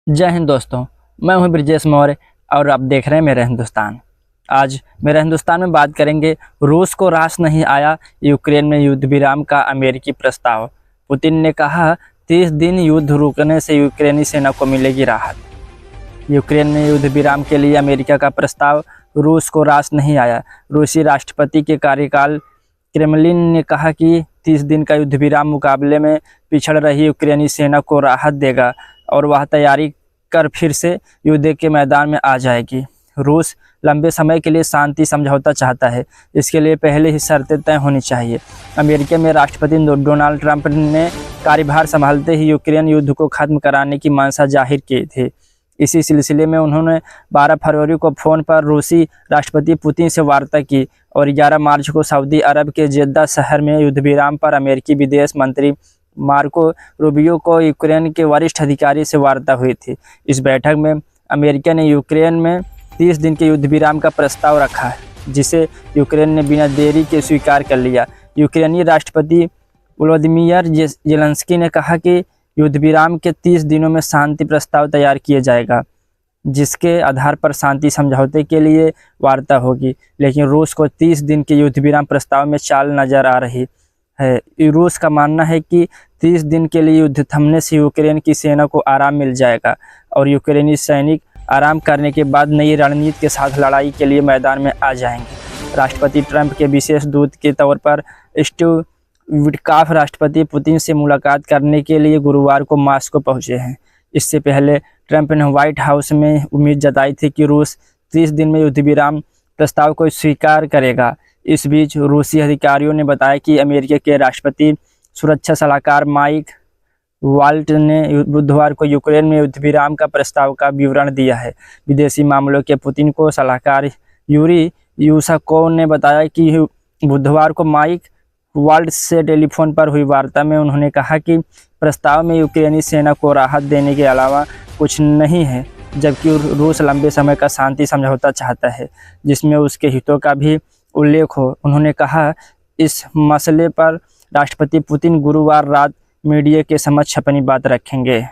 जय हिंद दोस्तों। मैं हूं ब्रिजेश मौर्य और आप देख रहे हैं मेरा हिंदुस्तान। आज मेरा हिंदुस्तान में बात करेंगे, रूस को रास नहीं आया यूक्रेन में युद्ध विराम का अमेरिकी प्रस्ताव। पुतिन ने कहा 30 दिन युद्ध रुकने से यूक्रेनी सेना को मिलेगी राहत। यूक्रेन में युद्ध विराम के लिए अमेरिका का प्रस्ताव रूस को रास नहीं आया। रूसी राष्ट्रपति के कार्यकाल क्रेमलिन ने कहा कि 30 दिन का युद्ध विराम मुकाबले में पिछड़ रही यूक्रेनी सेना को राहत देगा और वह तैयारी कर फिर से युद्ध के मैदान में आ जाएगी। रूस लंबे समय के लिए शांति समझौता चाहता है, इसके लिए पहले ही शर्तें तय होनी चाहिए। अमेरिका में राष्ट्रपति डोनाल्ड ट्रंप ने कार्यभार संभालते ही यूक्रेन युद्ध को खत्म कराने की मंशा जाहिर की थी। इसी सिलसिले में उन्होंने 12 फरवरी को फ़ोन पर रूसी राष्ट्रपति पुतिन से वार्ता की और 11 मार्च को सऊदी अरब के जेद्दा शहर में युद्ध विराम पर अमेरिकी विदेश मंत्री मार्को रूबियो को यूक्रेन के वरिष्ठ अधिकारी से वार्ता हुई थी। इस बैठक में अमेरिका ने यूक्रेन में 30 दिन के युद्ध विराम का प्रस्ताव रखा, जिसे यूक्रेन ने बिना देरी के स्वीकार कर लिया। यूक्रेनी राष्ट्रपति वोलोदिमीर ज़ेलेंस्की ने कहा कि युद्ध विराम के 30 दिनों में शांति प्रस्ताव तैयार किया जाएगा, जिसके आधार पर शांति समझौते के लिए वार्ता होगी। लेकिन रूस को 30 दिन के युद्ध विराम प्रस्ताव में चाल नजर आ रही है। रूस का मानना है कि 30 दिन के लिए युद्ध थमने से यूक्रेन की सेना को आराम मिल जाएगा और यूक्रेनी सैनिक आराम करने के बाद नई रणनीति के साथ लड़ाई के लिए मैदान में आ जाएंगे। राष्ट्रपति ट्रंप के विशेष दूत के तौर पर स्टीव विटकॉफ राष्ट्रपति पुतिन से मुलाकात करने के लिए गुरुवार को मॉस्को पहुंचे हैं। इससे पहले ट्रंप ने व्हाइट हाउस में उम्मीद जताई थी कि रूस 30 दिन में युद्ध विराम प्रस्ताव को स्वीकार करेगा। इस बीच रूसी अधिकारियों ने बताया कि अमेरिका के राष्ट्रपति सुरक्षा सलाहकार माइक वाल्ट ने बुधवार को यूक्रेन में युद्ध विराम का प्रस्ताव का विवरण दिया है। विदेशी मामलों के पुतिन को सलाहकार यूरी यूशकोव ने बताया कि बुधवार को माइक वाल्ट से टेलीफोन पर हुई वार्ता में उन्होंने कहा कि प्रस्ताव में यूक्रेनी सेना को राहत देने के अलावा कुछ नहीं है, जबकि रूस लंबे समय का शांति समझौता चाहता है, जिसमें उसके हितों का भी उल्लेख हो। उन्होंने कहा इस मसले पर राष्ट्रपति पुतिन गुरुवार रात मीडिया के समक्ष अपनी बात रखेंगे।